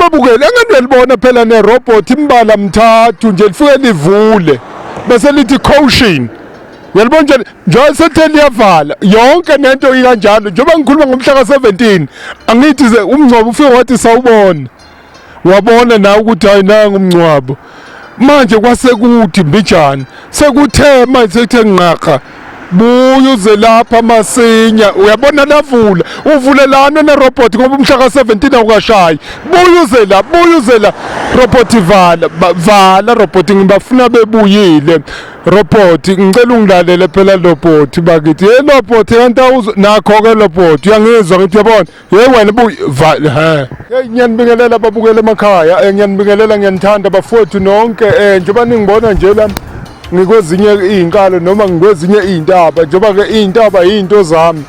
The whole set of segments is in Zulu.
babukele enganelibona phela nerobot imbala mthathu nje lifike livule bese lithi caution. Uyalibona nje nje sethe liyavala yonke nento ikanjalo njengoba ngikhuluma ngomhla ka17 angithi ze umngcwabo ufike wathi sawubona wabona na ukuthi hayi nanga umngcwabo manje kwasekuthi mbijana sekuthe manje sekuthe nqaqa buye uze lapha masinya uyabona lavula uvulelana nerobot ngoba umhla ka17 awukashayi buye uze la robot vala robot ngibafuna bebuyile robot ngicela ungilalele phela robot bakithi robot kanti awuzo nakho ke robot uyangizwa ngithi yabona wena vala ngiyanibingelela ababukela emakhaya ngiyanibingelela ngiyanithanda bafowethu nonke njengoba ningibona nje la ngikwezinye izinkalo noma ngikwezinye izindaba njengoba ke izindaba izinto zami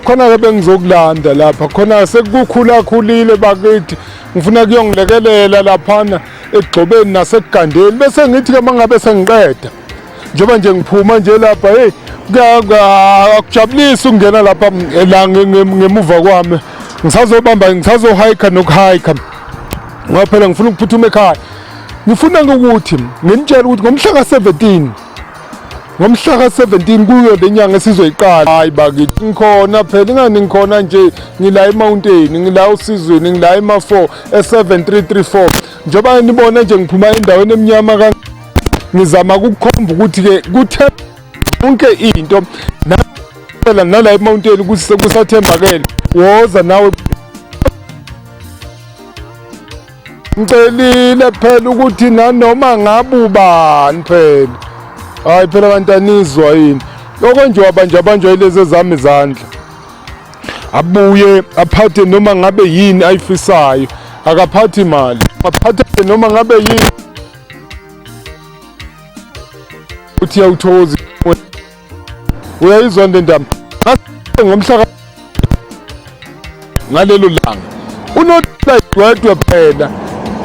khona ke bengizokulanda lapha khona sekukhulakhulile bakithi ngifuna kuyongilekelela laphana egxobeni nasekugandeni bese ngithi ke mangabe sengiqeda njengoba nje ngiphuma nje lapha akujabulisa ukungena lapha la ngemuva kwami ngisazohike nokuhike ngoba phela ngifuna ukuphuthuma ekhaya. Ngifuna ukuthi nginitshela ukuthi ngomhla ka17 kuyo lenyanga esizoyiqala hayi bakithi ngikhona phela ingani ngikhona nje ngila emountain ngila usizweni ngila ema4 e7334 njengoba nibona nje ngiphuma endaweni eminyama ngizama ukukhomba ukuthi ke kuthe konke into phela nala emountain kusathembakele woza nawe ngicelile phela ukuthi nanoma ngabubani phela hayi phela abantu anizwa yini okonje abanjwa ilezi zami izandla abuye aphathe noma ngabe yini ayifisayo akaphathi imali aphathe noma ngabe yini uthi awuthokoza uyayizwa ndendaba ngomhla ngalelo langa unothayidwe phela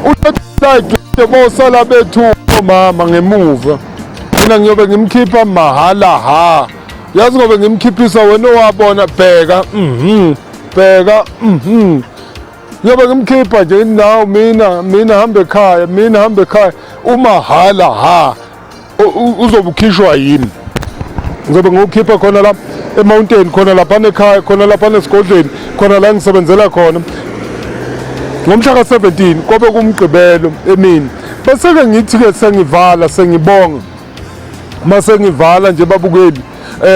unothayidwe bosala bethu mama ngemuva mina ngiyobe ngimkhipha mahhala yazi ngobe ngimkhiphisa wena owabona bheka ngiyobe ngimkhipha nje nawo mina hamba ekhaya umahhala uzobe ukhishwa yini ngizobe ngokukhipha khona la emountain khona lapha ekhaya khona lapha esigodlweni khona la ngisebenzela khona ngomhla ka17 kobe kumgqibelo emini bese ke ngithi ke sengivala sengibonga mase ngivala nje babukeli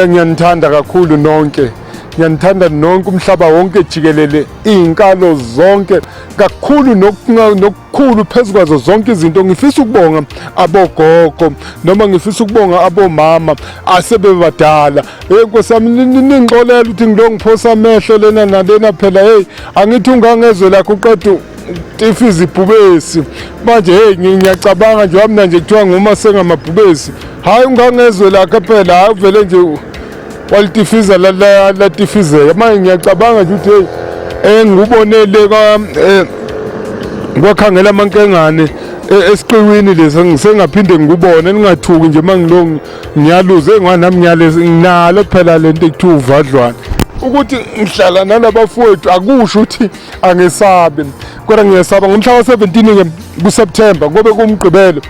ngiyanithanda kakhulu nonke ngiyanithanda nonke umhlaba wonke jikelele izinkalo zonke kakhulu nokukhulu phezukwazo zonke izinto ngifisa ukubonga abogogo noma ngifisa ukubonga abomama asebebadala nkosami ningixolela ukuthi ngilo ngiphosa amehlo lena nalena phela angithi ungangezwe lakho uqeda tifiza ibhubesi manje ngiyacabanga nje wami nje kuthiwa ngoma sengamabhubesi hayi ungangezwe lakho phela hayi vele nje walitifiza la tifizeka manje ngiyacabanga nje ukuthi ngubonele kwakhangela amankengane esiqiwini lesi ngisengaphinde ngikubone ningathuki nje mangilo ngiyaluze nami nginalo phela lento ekuthiwa uvadlwana ukuthi ngihlala nalabafowethu akusho ukuthi angesabe kodwa ngiyesaba ngomhla ka17 ke kuSeptember ngobe kumgqibelo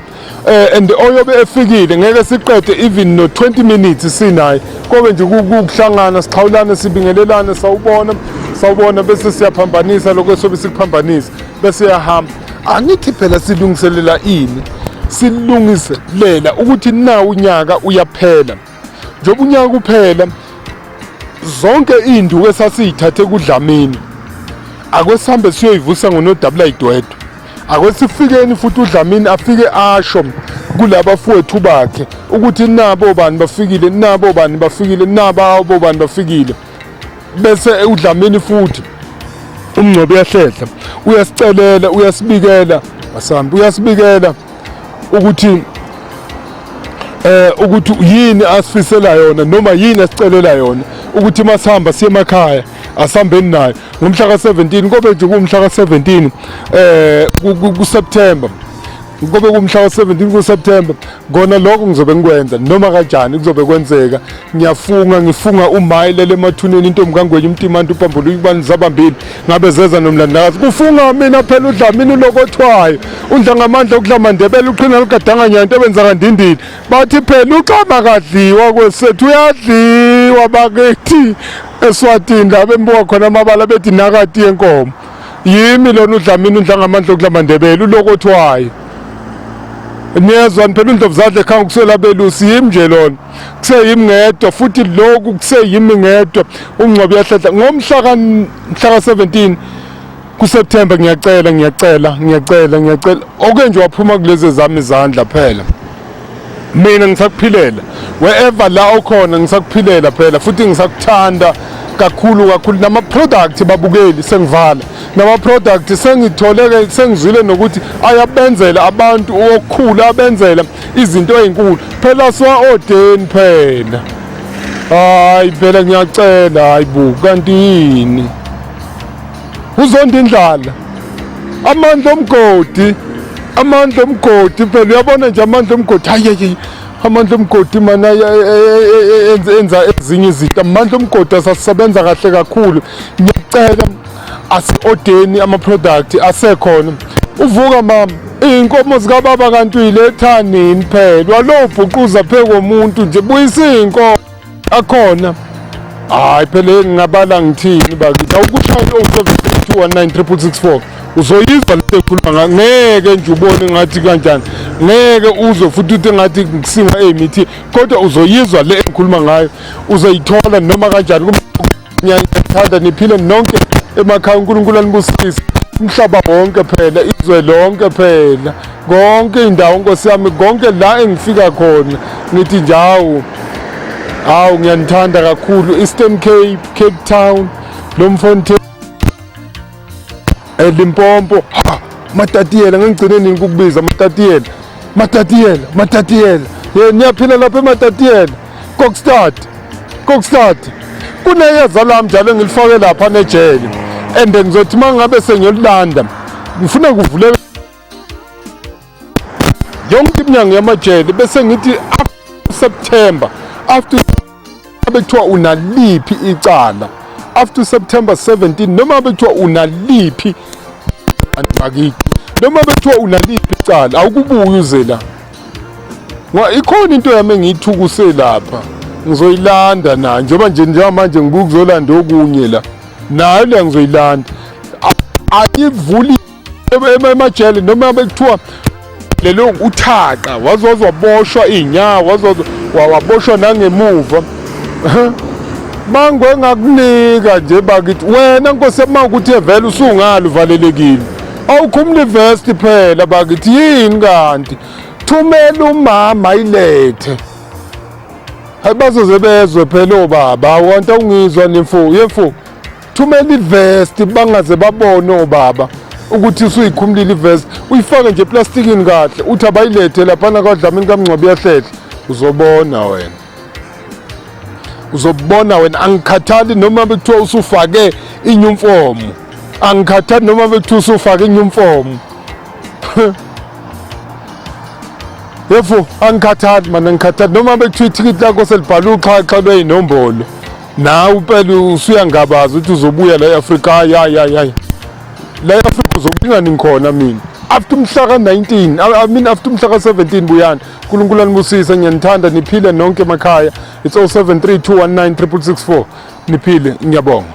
and oyobe efikile ngeke siqede even no 20 minutes sinaye kobe nje ukuhlangana sixhawulana sibingelelana sawubona bese siyaphambanisa lokho sobe sikuphambanisa bese yahamba angithi phela silungiselela ini silungiselela ukuthi na unyaka uyaphela njengoba unyaka uphela zonke induku esasiyithathe kuDlamini akwesihambe siyoyivusa ngoNodabulaidwedwe akwesifikeni futhi uDlamini afike asho kulaba fowethu bakhe ukuthi nabo bani bafikile nabo bani bafikile bese uDlamini futhi umngcwabo uyahlehla uyasicelela uyasibikela masambi uyasibikela ukuthi yini asifisela yona noma yini asicelela yona ukuthi masihamba siye emakhaya asihambeni naye ngomhla ka17 kobe nje kumhla ka17 kuSeptember kube kumhla wa-17 kuSeptember, kona lokho ngizobe ngikwenza noma kanjani kuzobe kwenzeka. Ngifunga umayilele emathuneni intombi kaNgwenya uMtimanti uPambulu ubani zabambili ngabe zeza nomlandakazi kufunga mina phela uDlamini ulokothwayo undla ngamandla okuDlamandebele uqhina ligadanga nyanto ebenza kandindini bathi phela uqama kadliwa kwesethu uyadliwa bakithi eSwatini la bembuka khona amabala bethi nakati yenkomo yimi lona uDlamini undla ngamandla okuDlamandebele ulokothwayo. Niyezwani phela uNdlovuzadle ekhanga kusela belusi yimi nje lona kuseyimi ngedwa futhi lokhu kuseyimi ngedwa umngcwabo uyahlehla ngomhla ka-17 kuSeptember. Ngiyacela okenje waphuma kulezi zami izandla phela mina ngisakuphilela wherever la okhona ngisakuphilela phela futhi ngisakuthanda kakhulu nama-product babukeli sengivala nama-product sengitholeke sengizwile nokuthi ayabenzela abantu okukhulu abenzela izinto ey'nkulu phela siwa-odeni phela hayi phela ngiyacela hayi bu kanti yini uzonda indlala amandla omgodi phela uyabona nje amandla omgodi hayi amandla omgodi mana enza ezinye izinto amandla omgodi asasebenza kahle kakhulu. Ngiyacela asi-odeni ama-product asekhona uvuka mama iy'nkomo zikababa kanti uyiletha nini phela walobhuquza phezu komuntu nje buyisa iy'nkomo akhona hayi phela ngingabala ngithini bakithi awukushayela o-732196664 uzoyizwa lento ekhuluma ngeke nje ubone ngathi kanjani ngeke uzwe futhi uthi ngathi ngisinga ey'mithi kodwa uzoyizwa le engikhuluma ngayo uzoyithola noma kanjani. Ngiyathanda niphile nonke emakhaya uNkulunkulu anibusise umhlaba wonke phela izwe lonke phela konke indawo Nkosi yami konke la engifika khona ngithi nje hawu ngiyanithanda kakhulu Eastern Cape, Cape Town, Bloemfontein, Limpopo Matatiyela ngengigcine nini ukukubiza Matatiyela niyaphila lapha eMatatiyela Kokstad kuneyeza lami njalo engilifake lapha nejele and ngizothi mangabe sengiyolanda ngifuna kuvule yonke iminyango yamajele bese ngithi September after bekuthiwa unaliphi icala after September 17 noma bekuthiwa unaliphi bakithi noma bekuthiwa unaliphi icala awukubuye uze la ikhona into yami engiyithukuse lapha ngizoyilanda na njengoba njengamanje ngibuka ukuzolanda okunye la nayo le ngizoyilanda ayivuli emajele noma bekuthiwa lelo uthaqa waboshwa inyawo waboshwa nangemuva mangwe ngakunika nje bakithi wena Nkosi yami ukuthi vele usungalo uvalelekile awukhumula ivesti phela bakithi yini kanti thumela umama ayilethe hayi bazoze bezwe phela obaba awonto ungizwa yemfu thumela ivesti bangaze babone obaba ukuthi usuyikhumulile ivesti uyifake nje eplastikini kahle uthi abayilethe laphana kwaDlamini kaMngcwabo uyahlehla uzobona wena angikhathali noma bekuthiwa usufake inyumfomu angikhathali noma bekuthiwa usufake inyumfomu yefo angikhathali noma bekuthiwa ithikithi lakho selibhalwe uxhaxhelwe inombolo nawe phela usuyangabaza ukuthi uzobuya la eAfrika la eAfrika uzobingani ngikhona mina after umhla ka-19 after umhla ka-17 buyani uNkulunkulu anibusise ngiyanithanda niphile nonke emakhaya it's 0732196664 niphile ngiyabonga.